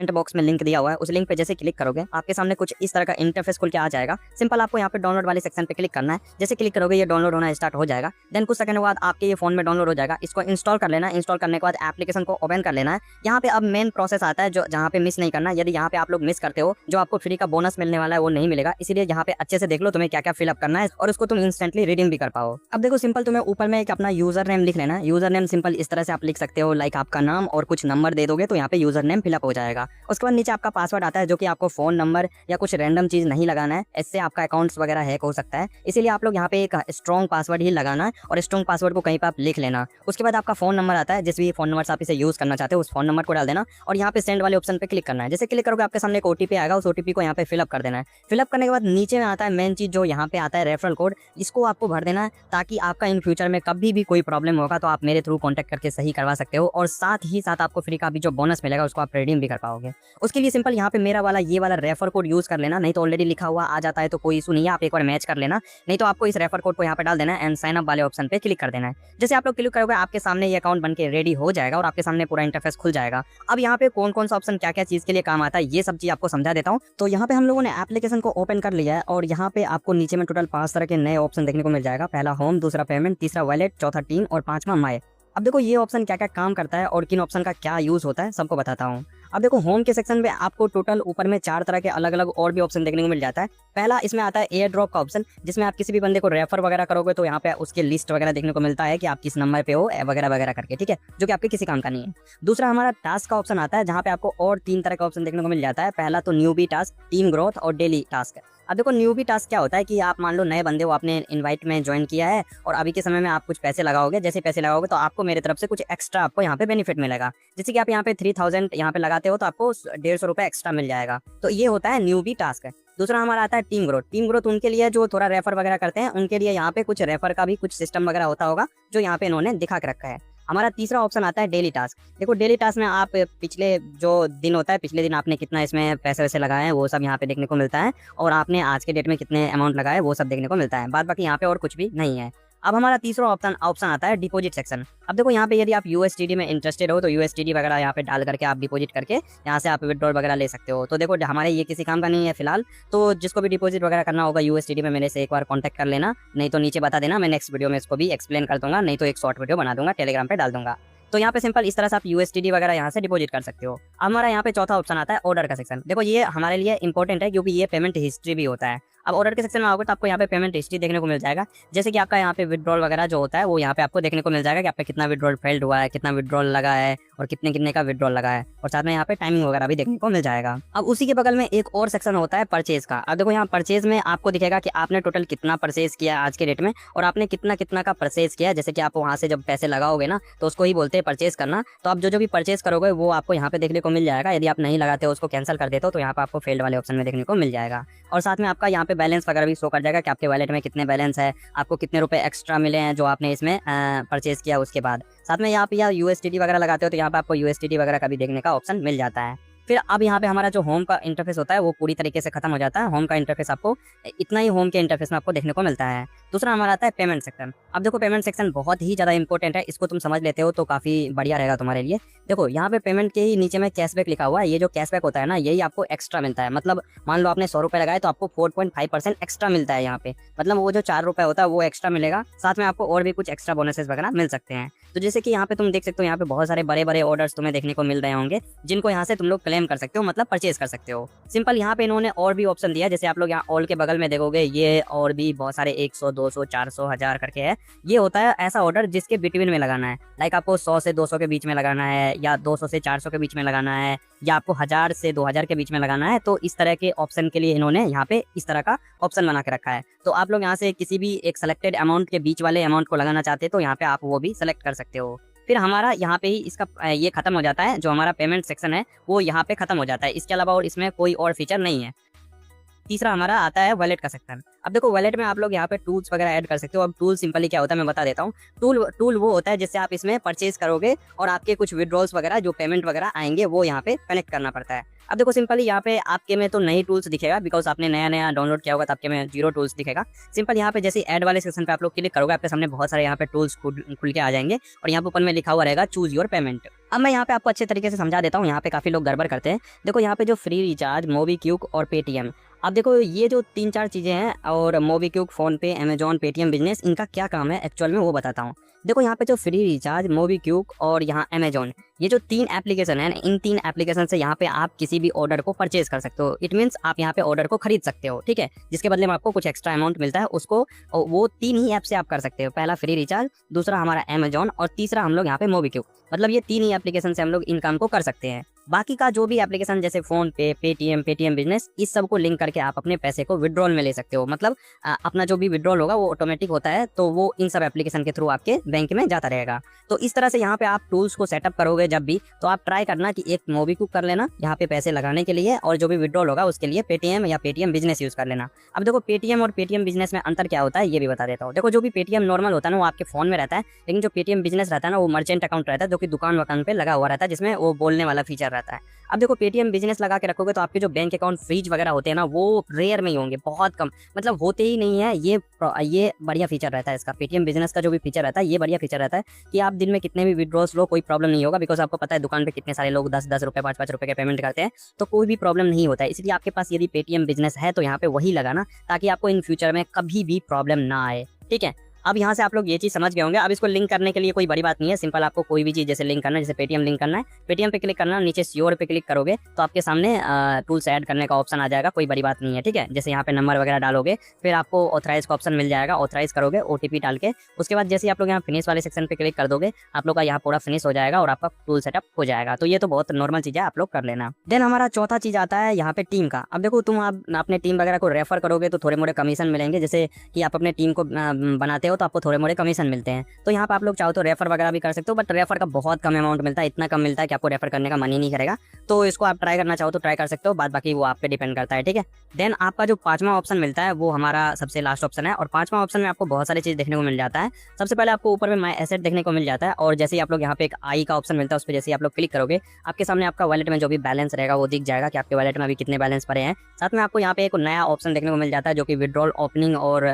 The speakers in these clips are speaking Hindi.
कमेंट बॉक्स में लिंक दिया हुआ है, उस लिंक पे जैसे क्लिक करोगे आपके सामने कुछ इस तरह का इंटरफेस खुल के आ जाएगा। सिंपल आपको यहाँ पे डाउनलोड वाले सेक्शन पे क्लिक करना है। जैसे क्लिक करोगे ये डाउनलोड होना स्टार्ट हो जाएगा। देन कुछ सेकंड बाद आपके ये फोन में डाउनलोड हो जाएगा। इसको इंस्टॉल कर लेना है। इंस्टॉल करने के बाद एप्लीकेशन को ओपन कर लेना है। यहाँ पे अब मेन प्रोसेस आता है जो जहाँ पे मिस नहीं करना। यदि यहाँ पे आप लोग मिस करते हो जो आपको फ्री का बोनस मिलने वाला है वो नहीं मिलेगा। इसीलिए यहाँ पे अच्छे से देख लो तुम्हें क्या क्या फिलअप करना है और उसको तुम इंस्टेंटली रिडीम भी कर पाओ। अब देखो सिंपल तुम्हें ऊपर में एक अपना यूजर नेम लिख लेना है। यूजर नेम सिंपल इस तरह से आप लिख सकते हो, लाइक आपका नाम और कुछ नंबर दे दोगे तो यहाँ पे यूजर नेम फिलअप हो जाएगा। उसके बाद नीचे आपका पासवर्ड आता है जो कि आपको फोन नंबर या कुछ रैंडम चीज नहीं लगाना है, इससे आपका अकाउंट्स वगैरह हैक हो सकता है। इसीलिए आप लोग यहाँ पे एक स्ट्रॉन्ग पासवर्ड ही लगाना है और स्ट्रॉन्ग पासवर्ड को कहीं पर आप लिख लेना। उसके बाद आपका फोन नंबर आता है, जिस भी फोन नंबर से आप इसे यूज करना चाहते हो उस फोन नंबर को डाल देना और यहाँ पे सेंड वाले ऑप्शन पे क्लिक करना है। जैसे क्लिक करोगे आपके सामने एक ओटीपी आएगा, उस ओटीपी को यहाँ पे फिलअप कर देना है। फिलअप करने के बाद नीचे में आता है मेन चीज जो यहाँ पे आता है रेफरल कोड, इसको आपको भर देना है ताकि आपका इन फ्यूचर में कभी भी कोई प्रॉब्लम होगा तो आप मेरे थ्रू कॉन्टैक्ट करके सही करवा सकते हो और साथ ही साथ आपको फ्री का भी जो बोनस मिलेगा उसको आप रिडीम भी कर पाओगे। उसके लिए सिंपल यहाँ पे मेरा वाला ये वाला रेफर कोड यूज कर लेना, नहीं तो ऑलरेडी लिखा हुआ आ जाता है तो कोई इशू नहीं है, आप एक बार मैच कर लेना। नहीं तो आपको इस रेफर कोड को यहाँ पे डाल देना है एंड साइन अप वाले ऑप्शन पे क्लिक कर देना है। जैसे आप लोग क्लिक करोगे आपके सामने ये अकाउंट बनके रेडी हो जाएगा और आपके सामने पूरा इंटरफेस खुल जाएगा। अब यहाँ पे कौन कौन सा ऑप्शन क्या क्या चीज के लिए काम आता है ये सब चीज आपको समझा देता हूँ। तो यहाँ पे हम लोगों ने एप्लीकेशन को ओपन कर लिया है और यहाँ पे आपको नीचे में टोटल 5 तरह के नए ऑप्शन देखने को मिल जाएगा। पहला होम, दूसरा पेमेंट, तीसरा वॉलेट, चौथा टीम और पांचवा माई। अब देखो ये ऑप्शन क्या क्या काम करता है और किन ऑप्शन का क्या यूज होता है सबको बताता हूँ। अब देखो होम के सेक्शन में आपको टोटल ऊपर में 4 तरह के अलग अलग और भी ऑप्शन देखने को मिल जाता है। पहला इसमें आता है एयर ड्रॉप का ऑप्शन, जिसमें आप किसी भी बंदे को रेफर वगैरह करोगे तो यहाँ पे उसके लिस्ट वगैरह देखने को मिलता है कि आप किस नंबर पे हो वगैरह वगैरह करके, ठीक है, जो कि आपके किसी काम का नहीं है। दूसरा हमारा टास्क का ऑप्शन आता है जहाँ पे आपको और 3 तरह का ऑप्शन देखने को मिल जाता है। पहला तो न्यूबी टास्क, टीम ग्रोथ और डेली टास्क। अब देखो न्यूबी टास्क क्या होता है कि आप मान लो नए बंदे हो, आपने इनवाइट में ज्वाइन किया है और अभी के समय में आप कुछ पैसे लगाओगे। जैसे पैसे लगाओगे तो आपको मेरे तरफ से कुछ एक्स्ट्रा आपको यहाँ पे बेनिफिट मिलेगा। जैसे कि आप यहाँ पे 3000 यहाँ पे लगाते हो तो आपको 150 रुपए एक्स्ट्रा मिल जाएगा। तो ये होता है न्यूबी टास्क। दूसरा हमारा आता है टीम ग्रोथ। टीम ग्रोथ उनके लिए जो थोड़ा रेफर वगैरह करते हैं उनके लिए यहाँ पे कुछ रेफर का भी कुछ सिस्टम वगैरह होता होगा जो यहाँ पे इन्होंने दिखा के रखा है। हमारा तीसरा ऑप्शन आता है डेली टास्क। देखो डेली टास्क में आप पिछले जो दिन होता है, पिछले दिन आपने कितना इसमें पैसे वैसे लगाए हैं वो सब यहाँ पे देखने को मिलता है और आपने आज के डेट में कितने अमाउंट लगाए वो सब देखने को मिलता है। बाद बाकी यहाँ पे और कुछ भी नहीं है। अब हमारा तीसरा ऑप्शन आता है डिपॉजिट सेक्शन। अब देखो यहाँ पे यदि आप यूएसडीडी में इंटरेस्टेड हो तो यूएसडीडी वगैरह यहाँ पे डाल करके आप डिपॉजिट करके यहाँ से आप विड्रॉल वगैरह ले सकते हो। तो देखो हमारे ये किसी काम का नहीं है फिलहाल, तो जिसको भी डिपॉजिट वगैरह करना होगा यूएसडीडी में मेरे से एक बार कॉन्टैक्ट कर लेना, नहीं तो नीचे बता देना, मैं नेक्स्ट वीडियो में इसको भी एक्सप्लेन कर दूंगा, नहीं तो एक शॉर्ट वीडियो बना दूंगा टेलीग्राम पे डाल दूंगा। तो यहाँ पे सिंपल इस तरह से आप यूएसडीडी वगैरह यहाँ से डिपॉजिट कर सकते हो। हमारा यहाँ पे चौथा ऑप्शन आता है ऑर्डर का सेक्शन। देखो ये हमारे लिए इंपॉर्टेंट है क्योंकि ये पेमेंट हिस्ट्री भी होता है। अब ऑर्डर के सेक्शन में आओगे तो आपको यहाँ पे पेमेंट हिस्ट्री देखने को मिल जाएगा। जैसे कि आपका यहाँ पे विड्रॉल वगैरह जो होता है वो यहाँ पे आपको देखने को मिल जाएगा कि आपका कितना विड्रॉल फेल्ड हुआ है, कितना विड्रॉल लगा है और कितने कितने का विड्रॉल लगा है और साथ में यहाँ पे टाइमिंग वगैरह भी देखने को मिल जाएगा। अब उसी के बगल में एक और सेक्शन होता है परचेज का। अब देखो यहाँ परचेज में आपको दिखेगा कि आपने टोटल कितना परचेज किया आज के डेट में और आपने कितना कितना का परचेज किया। जैसे कि आप वहाँ से जब पैसे लगाओगे ना तो उसको ही बोलते हैं परचेज करना। तो आप जो भी परचेज करोगे वो आपको यहाँ पे देखने को मिल जाएगा। यदि आप नहीं लगाते हो उसको कैंसिल कर देते हो तो यहाँ पे आपको फेल्ड वाले ऑप्शन में देखने को मिल जाएगा। और साथ में आपका यहाँ पे बैलेंस वगैरह भी शो कर जाएगा कि आपके वॉलेट में कितने बैलेंस है, आपको कितने रुपए एक्स्ट्रा मिले हैं जो आपने इसमें परचेज किया उसके बाद। साथ में यहाँ पे या यूएसडीटी वगैरह लगाते हो तो यहाँ पे आपको यूएसडीटी वगैरह का भी देखने का ऑप्शन मिल जाता है। फिर अब यहाँ पे हमारा जो होम का इंटरफेस होता है वो पूरी तरीके से खत्म हो जाता है। होम का इंटरफेस आपको इतना ही होम के इंटरफेस में आपको देखने को मिलता है। दूसरा हमारा आता है पेमेंट सेक्शन। अब देखो पेमेंट सेक्शन बहुत ही ज्यादा इंपॉर्टेंट है, इसको तुम समझ लेते हो तो काफी बढ़िया रहेगा तुम्हारे लिए। देखो यहाँ पे पेमेंट के ही नीचे में कैशबैक लिखा हुआ है। ये जो कैशबैक होता है ना यही आपको एक्स्ट्रा मिलता है। मतलब मान लो आपने 100 रुपए लगाए तो आपको 4.5% एक्स्ट्रा मिलता है यहाँ पे। मतलब वो जो 4 रुपए होता है वो एक्स्ट्रा मिलेगा, साथ में आपको और भी कुछ एक्स्ट्रा बोनसेस वगैरह मिल सकते हैं। तो जैसे कि यहाँ पे तुम देख सकते हो यहाँ पे बहुत सारे बड़े बड़े ऑर्डर्स तुम्हें देखने को मिल रहे होंगे जिनको यहाँ से तुम लोग क्लेम कर सकते हो, मतलब परचेज कर सकते हो। सिंपल यहाँ पे इन्होंने और भी ऑप्शन दिया, जैसे आप लोग यहाँ ऑल के बगल में देखोगे ये और भी बहुत सारे 100, 200, 400, 1000 करके है। ये होता है ऐसा ऑर्डर जिसके बिटवीन में लगाना है, लाइक आपको 100 से 200 के बीच में लगाना है या 200 से 400 के बीच में लगाना है या आपको 1000 से 2000 के बीच में लगाना है। तो इस तरह के ऑप्शन के लिए इन्होंने यहाँ पे इस तरह का ऑप्शन बना के रखा है। तो आप लोग यहाँ से किसी भी एक सेलेक्टेड अमाउंट के बीच वाले अमाउंट को लगाना चाहते हैं तो यहाँ पे आप वो भी सेलेक्ट कर सकते हो। फिर हमारा यहाँ पे ही इसका ये खत्म हो जाता है, जो हमारा पेमेंट सेक्शन है वो यहाँ पे खत्म हो जाता है। इसके अलावा और इसमें कोई और फीचर नहीं है। तीसरा हमारा आता है वॉलेट का सेक्शन। अब देखो वॉलेट में आप लोग यहाँ पे टूल्स वगैरह ऐड कर सकते हो। अब टूल सिंपली क्या होता है मैं बता देता हूँ। टूल वो होता है जिससे आप इसमें परचेज करोगे और आपके कुछ विड्रॉल्स वगैरह जो पेमेंट वगैरह आएंगे वो यहाँ पे कनेक्ट करना पड़ता है। अब देखो सिंपली यहाँ पे आपके में तो नई टूल्स दिखेगा, बिकॉज आपने नया नया डाउनलोड किया होगा तो आपके में 0 टूल्स दिखेगा। सिंपल यहाँ पे जैसे ऐड वाले सेक्शन पे आप लोग क्लिक करोगे, आपके सामने बहुत सारे यहाँ पे टूल्स खुल के आ जाएंगे और यहाँ पे ऊपर में लिखा हुआ रहेगा चूज योर पेमेंट। अब मैं यहाँ पे आपको अच्छे तरीके से समझा देता हूँ, यहाँ पे काफी लोग गड़बड़ करते हैं। देखो यहाँ पे जो फ्री रिचार्ज, मोबीक्विक और पेटीएम, अब देखो ये जो 3-4 चीजें हैं, और मोबीक्विक, फोन पे, अमेजॉन, पेटीएम बिजनेस, इनका क्या काम है एक्चुअल में वो बताता हूँ। देखो यहाँ पे जो फ्री रिचार्ज, मोबीक्विक और यहाँ अमेजॉन, ये जो 3 एप्लीकेशन है, इन 3 एप्लीकेशन से यहाँ पे आप किसी भी ऑर्डर को परचेज कर सकते हो। इट मीन्स आप यहाँ पे ऑर्डर को खरीद सकते हो, ठीक है, जिसके बदले में आपको कुछ एक्स्ट्रा अमाउंट मिलता है, उसको वो 3 ही ऐप से आप कर सकते हो। पहला फ्री रिचार्ज, दूसरा हमारा अमेजॉन और तीसरा हम लोग यहाँ पे मोबीक्विक। मतलब ये 3 ही एप्लीकेशन से हम लोग इन काम को कर सकते हैं। बाकी का जो भी एप्लीकेशन जैसे फोन पे, पेटीएम बिजनेस, इस सब को लिंक करके आप अपने पैसे को विड्रॉल में ले सकते हो। मतलब अपना जो भी विड्रॉल होगा वो ऑटोमेटिक होता है, तो वो इन सब एप्लीकेशन के थ्रू आपके बैंक में जाता रहेगा। तो इस तरह से यहाँ पे आप टूल्स को सेटअप करोगे जब भी, तो आप ट्राई करना कि एक मोबीक्विक कर लेना यहाँ पे पैसे लगाने के लिए, और जो भी विड्रॉल होगा उसके लिए पेटीएम या पेटीएम बिजनेस यूज कर लेना। अब देखो पेटीएम और पेटीएम बिजनेस में अंतर क्या होता है ये भी बता देता हूँ। देखो जो भी पेटीएम नॉर्मल होता है ना वो आपके फोन में रहता है, लेकिन जो पेटीएम बिजनेस रहता है ना वो मर्चेंट अकाउंट रहता है, जो कि दुकान वकान पे लगा हुआ रहता है, जिसमें वो बोलने वाला फीचर रहता है। अब देखो पेटीएम बिजनेस लगा के रखोगे तो आपके जो बैंक अकाउंट फ्रीज वगैरह होते हैं ना वो रेयर में ही होंगे, बहुत कम, मतलब होते ही नहीं है। ये बढ़िया फीचर रहता है इसका। पेटीएम बिजनेस का जो भी फीचर रहता है ये बढ़िया फीचर रहता है कि आप दिन में कितने भी विड्रॉल्स लो कोई प्रॉब्लम नहीं होगा, बिकॉज आपको पता है दुकान पे कितने सारे लोग 10-10 रुपए 5-5 रुपए के पेमेंट करते हैं, तो कोई भी प्रॉब्लम नहीं होता है। इसलिए आपके पास यदि पेटीएम बिजनेस है तो यहाँ पे वही लगाना, ताकि आपको इन फ्यूचर में कभी भी प्रॉब्लम ना आए, ठीक है। अब यहाँ से आप लोग ये चीज समझ गए होंगे। अब इसको लिंक करने के लिए कोई बड़ी बात नहीं है, सिंपल आपको कोई भी चीज जैसे लिंक करना है, जैसे पेटीएम लिंक करना है, पेटीएम पे क्लिक करना, नीचे श्योर पे क्लिक करोगे तो आपके सामने टूल्स ऐड करने का ऑप्शन आ जाएगा। कोई बड़ी बात नहीं है, ठीक है। जैसे यहाँ पे नंबर वगैरह डालोगे, फिर आपको ऑथराइज का ऑप्शन मिल जाएगा, ऑथराइज करोगे ओटीपी डाल के। उसके बाद जैसे आप लोग यहाँ फिनिश वाले सेक्शन पे क्लिक कर दोगे, आप लोग का यहाँ पूरा फिनिश हो जाएगा और आपका टूल सेटअप हो जाएगा। तो ये तो बहुत नॉर्मल चीज है, आप लोग कर लेना। देन हमारा चौथा चीज आता है यहाँ पे टीम का। अब देखो तुम आप अपने टीम वगैरह को रेफर करोगे तो थोड़े मोड़े कमीशन मिलेंगे, जैसे कि आप अपने टीम को बनाते हो तो आपको थोड़े मोड़े मिलते हैं। तो यहाँ पे आप लोग चाहो तो रेफर वगैरह भी कर सकते हो, बट रेफर का बहुत कम अमाउंट मिलता है, इतना कम मिलता है कि आपको रेफर करने का मन ही नहीं करेगा। तो इसको आप ट्राई करना चाहो तो ट्राई कर सकते हो, बाद बाकी वो आप पे डिपेंड करता है, ठीक है। देन आपका जो 5वां ऑप्शन मिलता है वो हमारा सबसे लास्ट ऑप्शन है, और 5वां ऑप्शन में आपको बहुत सारी चीज देखने को मिल जाता है। सबसे पहले आपको ऊपर में माय एसेट देखने को मिल जाता है, और जैसे ही आप लोग यहाँ पे एक आई का ऑप्शन मिलता है उस पर जैसे आप लोग क्लिक करोगे, आपके सामने आपका वॉलेट में जो भी बैलेंस रहेगा वो दिख जाएगा कि आपके वॉलेट में अभी कितने बैलेंस पड़े हैं। साथ में आपको यहाँ पे एक नया ऑप्शन देखने को मिल जाता है जो कि विड्रॉल ओपनिंग और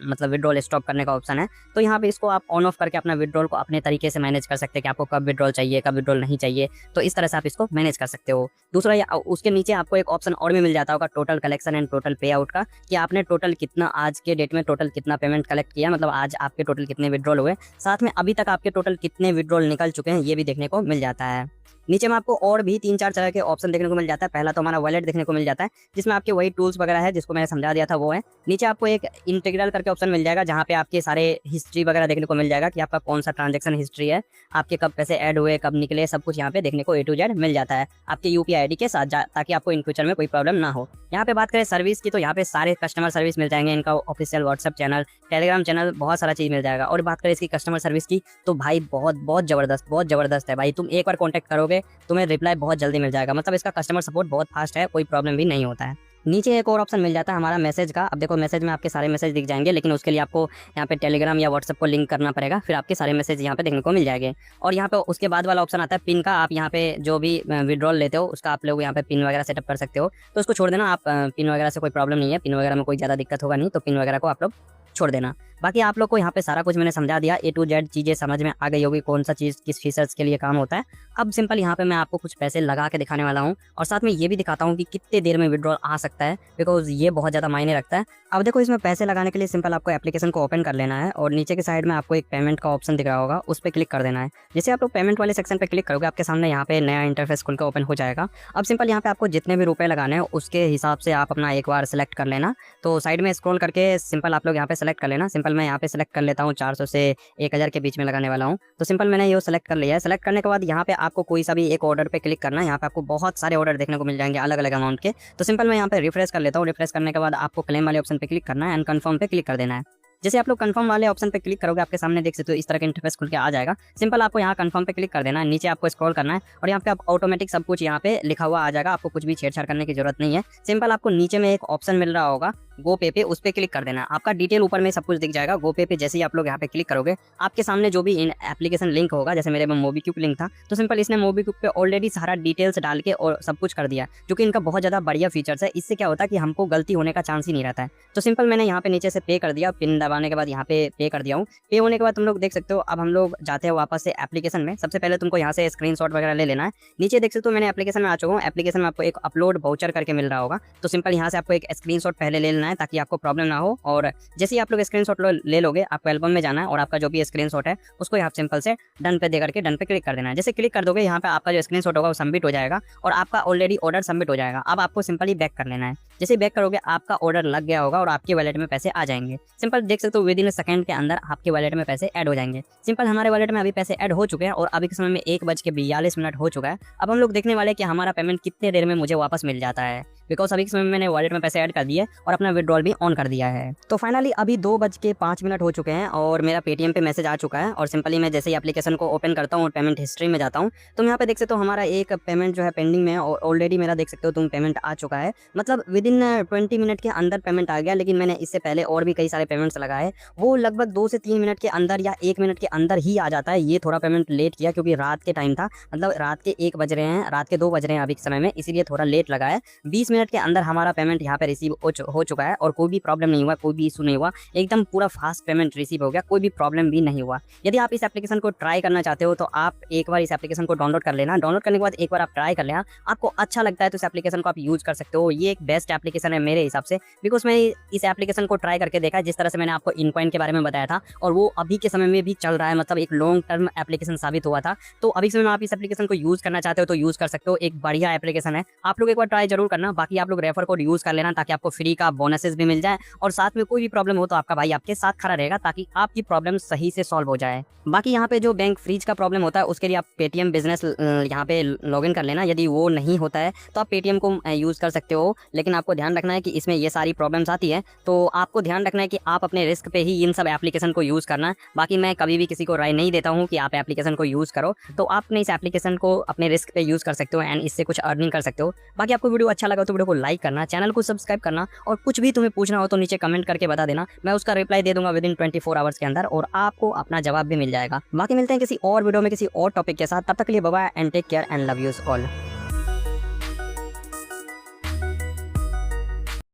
मतलब विड्रॉल स्टॉप करने का ऑप्शन है। तो यहाँ पे इसको आप ऑन ऑफ करके अपना विड्रॉल को अपने तरीके से मैनेज कर सकते हैं कि आपको कब विड्रॉल चाहिए, कब विड्रॉल नहीं चाहिए। तो इस तरह से आप इसको मैनेज कर सकते हो। दूसरा उसके नीचे आपको एक ऑप्शन और भी मिल जाता होगा टोटल कलेक्शन एंड टोटल पे आउट का, कि आपने टोटल कितना आज के डेट में टोटल कितना पेमेंट कलेक्ट किया, मतलब आज आपके टोटल कितने विड्रॉल हुए, साथ में अभी तक आपके टोटल कितने विड्रॉल निकल चुके हैं ये भी देखने को मिल जाता है। नीचे में आपको और भी 3-4 तरह के ऑप्शन देखने को मिल जाता है। पहला तो हमारा वॉलेट देखने को मिल जाता है, जिसमें आपके वही टूल्स वगैरह है जिसको मैंने समझा दिया था वो है। नीचे आपको एक इंटीग्रल करके ऑप्शन मिल जाएगा, जहाँ पे आपके सारे हिस्ट्री वगैरह देखने को मिल जाएगा कि आपका कौन सा ट्रांजेक्शन हिस्ट्री है, आपके कब पैसे ऐड हुए, कब निकले, सब कुछ यहाँ पे देखने को A to Z मिल जाता है आपके यूपीआई आईडी के साथ, ताकि आपको इन फ्यूचर में कोई प्रॉब्लम ना हो। यहाँ पे बात करें सर्विस की, तो यहाँ पे सारे कस्टमर सर्विस मिल जाएंगे, इनका official WhatsApp channel, Telegram channel, बहुत सारा चीज मिल जाएगा। और बात करें इसकी कस्टमर सर्विस की, तो भाई बहुत जबरदस्त है भाई। तुम एक बार कॉन्टैक्ट करोगे तुम्हें रिप्लाई बहुत जल्दी मिल जाएगा, मतलब इसका कस्टमर सपोर्ट बहुत फास्ट है, कोई प्रॉब्लम भी नहीं होता है। नीचे एक और ऑप्शन मिल जाता है हमारा मैसेज का। अब देखो मैसेज में आपके सारे मैसेज दिख जाएंगे, लेकिन उसके लिए आपको यहाँ पे टेलीग्राम या व्हाट्सएप को लिंक करना पड़ेगा, फिर आपके सारे मैसेज यहाँ पे देखने को मिल जाएंगे। और यहाँ पे उसके बाद वाला ऑप्शन आता है पिन का। आप यहाँ पे जो भी विड्रॉल लेते हो उसका आप लोग यहाँ पे पिन वगैरह सेटअप कर सकते हो, तो उसको छोड़ देना आप। पिन वगैरह से कोई प्रॉब्लम नहीं है, पिन वगैरह में कोई ज़्यादा दिक्कत होगा नहीं, तो पिन वगैरह को आप लोग छोड़ देना। बाकी आप लोग को यहाँ पे सारा कुछ मैंने समझा दिया, A to Z चीजें समझ में आ गई होगी, कौन सा चीज किस फीचर्स के लिए काम होता है। अब सिंपल यहाँ पे मैं आपको कुछ पैसे लगा के दिखाने वाला हूँ, और साथ में ये भी दिखाता हूँ कि कितने देर में विड्रॉल आ सकता है, बिकॉज ये बहुत ज्यादा मायने रखता है। अब देखो इसमें पैसे लगाने के लिए सिंपल आपको एप्लीकेशन को ओपन कर लेना है, और नीचे के साइड में आपको एक पेमेंट का ऑप्शन दिख रहा होगा, उस पर क्लिक कर देना है। जैसे आप लोग पेमेंट वाले सेक्शन पे क्लिक करोगे, आपके सामने यहाँ पे नया इंटरफेस खुल के ओपन हो जाएगा। अब सिंपल यहाँ पे आपको जितने भी रुपए लगाने हैं उसके हिसाब से आप अपना एक बार सेलेक्ट कर लेना। तो साइड में स्क्रॉल करके सिंपल आप लोग यहाँ पे सेलेक्ट कर लेना। सिंपल मैं यहाँ पे सेलेक्ट कर लेता हूँ 400 से 1000 के बीच में लगाने वाला हूँ। तो सिंपल मैंने ये सेलेक्ट कर लिया है। सेलेक्ट करने के बाद यहाँ पे आपको कोई सा भी एक ऑर्डर पे क्लिक करना है। यहाँ पे आपको बहुत सारे ऑर्डर देखने को मिल जाएंगे अलग अलग अमाउंट के। तो सिंपल मैं यहाँ पे रिफ्रेश कर लेता हूँ। रिफ्रेश करने के बाद आपको क्लेम वाले ऑप्शन पे क्लिक करना है एंड कन्फर्म पे क्लिक कर देना है। जैसे आप लोग कंफर्म वाले ऑप्शन पे क्लिक करोगे, आपके सामने देख सकते हो इस तरह का इंटरफेस खुल के आ जाएगा। सिंपल आपको यहाँ कंफर्म पे क्लिक कर देना है, नीचे आपको स्क्रॉल करना है और यहाँ पे आप ऑटोमेटिक सब कुछ यहाँ पे लिखा हुआ आ जाएगा। आपको कुछ भी छेड़छाड़ करने की जरूरत नहीं है। सिंपल आपको नीचे में एक ऑप्शन मिल रहा होगा गो पे उस पर क्लिक कर देना है। आपका डिटेल ऊपर में सब कुछ दिख जाएगा। गो पे जैसे ही आप लोग यहाँ पे क्लिक करोगे, आपके सामने जो भी इन एप्लीकेशन लिंक होगा, जैसे मेरे में मोबीक्विक लिंक था, तो सिंपल इसने मोबीक्विक पे ऑलरेडी सारा डिटेल्स डाल के और सब कुछ कर दिया, जो कि इनका बहुत ज़्यादा बढ़िया फीचर्स है। इससे क्या होता है कि हमको गलती होने का चांस ही नहीं रहता है। तो सिंपल मैंने यहाँ पे नीचे से पे कर दिया, पिन दबाने के बाद यहाँ पे कर दिया हूँ। पे होने के बाद तुम लोग देख सकते हो, अब हम लोग जाते हैं वापस से एप्लीकेशन में। सबसे पहले तुमको यहाँ से स्क्रीनशॉट वगैरह ले लेना है। नीचे देख सकते हो मैंने एप्लीकेशन में आ चुका हूँ। एप्लीकेशन में आपको एक अपलोड वाउचर करके मिल रहा होगा, तो सिंपल यहाँ से आपको एक स्क्रीनशॉट पहले ले लेना है ताकि आपको प्रॉब्लम ना हो। और जैसे ही आप लोग स्क्रीनशॉट ले लोगे, आपको एल्बम में जाना है और आपका जो भी स्क्रीनशॉट है उसको यहाँ सिंपल से डन पे दे करके डन पे क्लिक कर देना है। जैसे क्लिक कर दोगे, यहाँ पे आपका जो स्क्रीनशॉट होगा वो सबमिट हो जाएगा और आपका ऑलरेडी ऑर्डर सबमिट हो जाएगा। अब आपको सिंपली बैक कर लेना है। जैसे बैक करोगे, आपका ऑर्डर लग गया होगा और आपके वॉलेट में पैसे आ जाएंगे। सिंपल देख सकते हो विद इन सेकंड के अंदर आपके वॉलेट में पैसे ऐड हो जाएंगे। सिंपल हमारे वॉलेट में अभी पैसे ऐड हो चुके हैं और अभी के समय में 1:42 हो चुका है। अब हम लोग देखने वाले कि हमारा पेमेंट कितने देर में मुझे वापस मिल जाता है, बिकॉज अभी के समय में मैंने वॉलेट में पैसे ऐड कर दिए और अपना विड्रॉल भी ऑन कर दिया है। तो फाइनली अभी 2:05 हो चुके हैं और मेरा पेटीएम पे मैसेज आ चुका है। और सिंपली मैं जैसे ही एप्लीकेशन को ओपन करता हूँ और पेमेंट हिस्ट्री में जाता हूँ, तो यहाँ पे देख सकते हो हमारा एक पेमेंट जो है पेंडिंग में है और ऑलरेडी मेरा देख सकते हो तुम पेमेंट आ चुका है। मतलब विद इन 20 मिनट के अंदर पेमेंट आ गया। लेकिन मैंने इससे पहले और भी कई सारे पेमेंट्स लगाए, वो लगभग 2 से 3 मिनट के अंदर या 1 मिनट के अंदर ही आ जाता है। ये थोड़ा पेमेंट लेट किया क्योंकि रात के टाइम था, मतलब रात के 1 बज रहे हैं, रात के 2 बज रहे हैं अभी के समय में, इसीलिए थोड़ा लेट लगा है। 20 मिनट के अंदर हमारा पेमेंट यहाँ पे रिसीव हो चुका है और कोई भी प्रॉब्लम नहीं हुआ, कोई भी इशू नहीं हुआ, एकदम पूरा फास्ट पेमेंट रिसीव हो गया, कोई भी प्रॉब्लम भी नहीं हुआ। यदि आप इस एप्लीकेशन को ट्राई करना चाहते हो तो आप एक बार इस एप्लीकेशन को डाउनलोड कर लेना। डाउनलोड करने के बाद एक बार आप ट्राई कर लेना, आपको अच्छा लगता है तो इस एप्लीकेशन को आप यूज कर सकते हो। ये एक बेस्ट एप्लीकेशन है मेरे हिसाब से, बिकॉज मैं इस एप्लीकेशन को ट्राई करके देखा है। जिस तरह से मैंने आपको इनकॉइन के बारे में बताया था और वो अभी के समय में भी चल रहा है, मतलब एक लॉन्ग टर्म एप्लीकेशन साबित हुआ था। तो अभी समय में आप इस एप्लीकेशन को यूज करना चाहते हो तो यूज कर सकते हो। एक बढ़िया एप्लीकेशन है, आप लोग एक बार ट्राई जरूर करना। बाकी आप लोग रेफर कोड यूज कर लेना ताकि आपको फ्री का बोनसेस भी मिल जाए और साथ में कोई भी प्रॉब्लम हो तो आपका भाई आपके साथ खड़ा रहेगा ताकि आपकी प्रॉब्लम सही से सॉल्व हो जाए। बाकी यहाँ पे जो बैंक फ्रीज का प्रॉब्लम होता है उसके लिए आप पेटीएम बिजनेस यहाँ पे लॉगिन कर लेना। यदि वो नहीं होता है तो आप पेटीएम को यूज कर सकते हो, लेकिन आपको ध्यान रखना है कि इसमें ये सारी प्रॉब्लम्स आती है। तो आपको ध्यान रखना है कि आप अपने रिस्क पे ही इन सब एप्लीकेशन को यूज करना है। बाकी मैं कभी भी किसी को राय नहीं देता हूँ कि आप एप्लीकेशन को यूज करो, तो आप अपने इस एप्लीकेशन को अपने रिस्क पे यूज कर सकते हो एंड इससे कुछ अर्निंग कर सकते हो। बाकी आपको वीडियो अच्छा लगा तो वीडियो को लाइक करना, चैनल को सब्सक्राइब करना और कुछ भी तुम्हें पूछना हो तो नीचे कमेंट करके बता देना। मैं उसका रिप्लाई दे दूंगा विद इन 24 आवर्स के अंदर और आपको अपना जवाब भी मिल जाएगा। बाकी मिलते हैं किसी और वीडियो में किसी और टॉपिक के साथ, तब तक के लिए bye bye and take care and love you all.